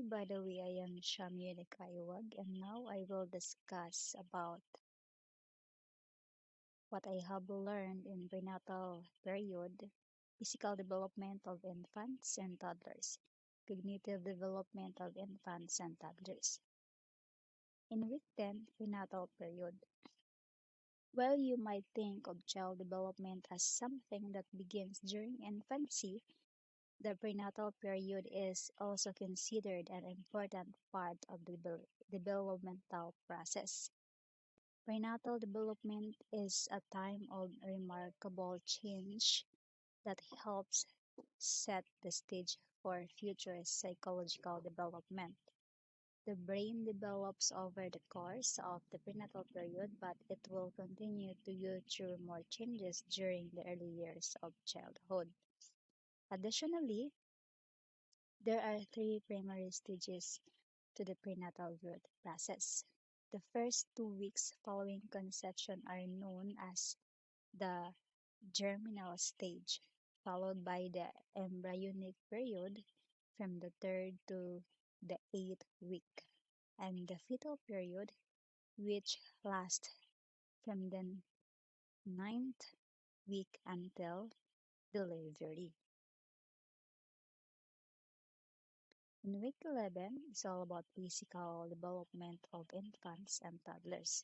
By the way, I am UNIT.5 and now I will discuss about what I have learned in prenatal period, physical development of infants and toddlers, cognitive development of infants and toddlers. In week 10, prenatal period, while you might think of child development as something that begins during infancy, the prenatal period is also considered an important part of the developmental process. Prenatal development is a time of remarkable change that helps set the stage for future psychological development. The brain develops over the course of the prenatal period, but it will continue to go through more changes during the early years of childhood. Additionally, there are three primary stages to the prenatal growth process. The first 2 weeks following conception are known as the germinal stage, followed by the embryonic period from the third to the eighth week, and the fetal period, which lasts from the ninth week until delivery. In week 11 is all about physical development of infants and toddlers.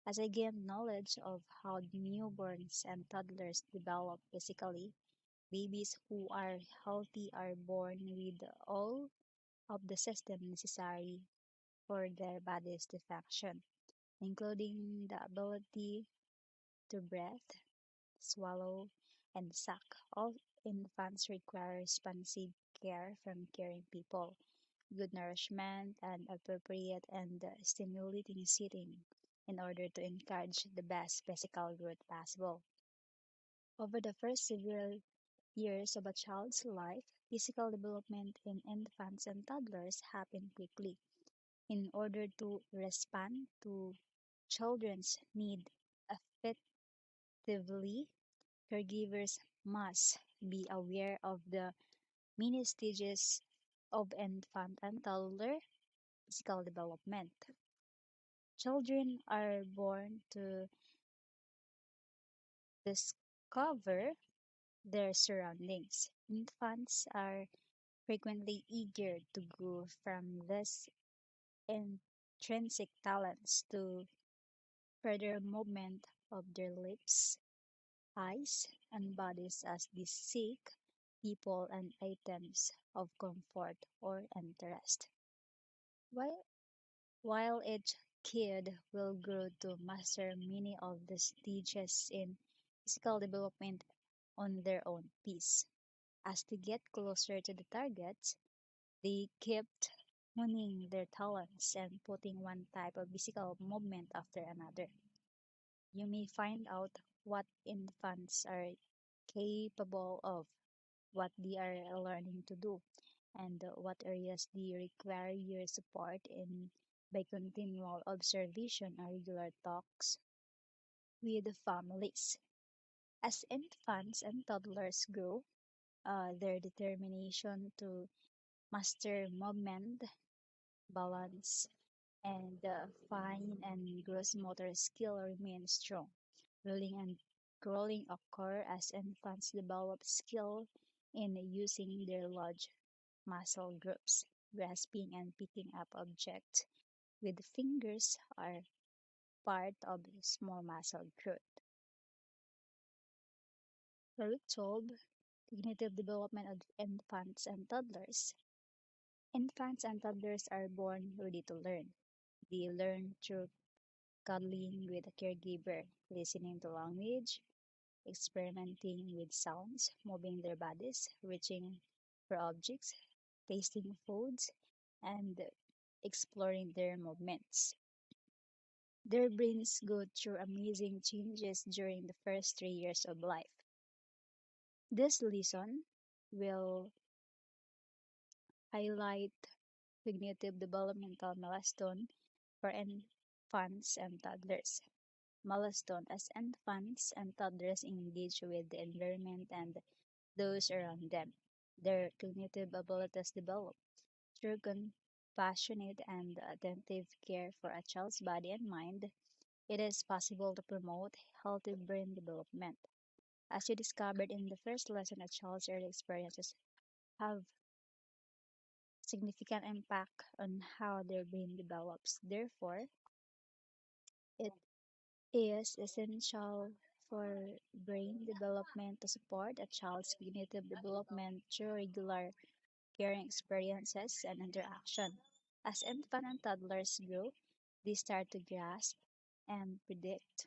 As I gain knowledge of how newborns and toddlers develop physically, babies who are healthy are born with all of the system necessary for their bodies to function, including the ability to breathe, swallow, and suck. All infants require responsive care from caring people, good nourishment, and appropriate and stimulating seating in order to encourage the best physical growth possible. Over the first several years of a child's life, physical development in infants and toddlers happen quickly. In order to respond to children's need effectively, caregivers must be aware of the many stages of infant and toddler physical development. Children are born to discover their surroundings. Infants are frequently eager to go from these intrinsic talents to further movement of their lips, eyes, and bodies as they seek people and items of comfort or interest. While, while each kid will grow to master many of the stages in physical development on their own pace. As they get closer to the targets, they kept honing their talents and putting one type of physical movement after another. You may find out what infants are capable of, what they are learning to do, and what areas they require your support in by continual observation and regular talks with the families. As infants and toddlers grow, their determination to master movement, balance, and fine and gross motor skill remains strong. Rolling and crawling occur as infants develop skill in using their large muscle groups. Grasping and picking up objects with fingers are part of small muscle growth. For week 12, cognitive development of infants and toddlers. Infants and toddlers are born ready to learn. They learn through cuddling with a caregiver, listening to language, experimenting with sounds, moving their bodies, reaching for objects, tasting foods, and exploring their movements. Their brains go through amazing changes during the first 3 years of life. This lesson will highlight cognitive developmental milestone for infants and toddlers. Milestone as infants and toddlers engage with the environment and those around them. Their cognitive abilities develop through passionate and attentive care for a child's body and mind, it is possible to promote healthy brain development. As you discovered in the first lesson, a child's early experiences have significant impact on how their brain develops. Therefore, it is essential for brain development to support a child's cognitive development through regular caring experiences and interaction. As infants and toddlers grow, they start to grasp and predict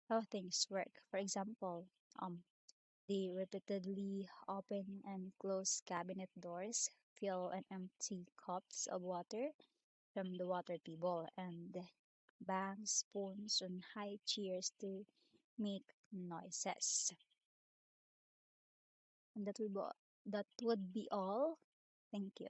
how things work. For example, they repeatedly open and close cabinet doors, fill and empty cups of water from the water table, and bang spoons on high chairs to make noises. And that would be all. Thank you.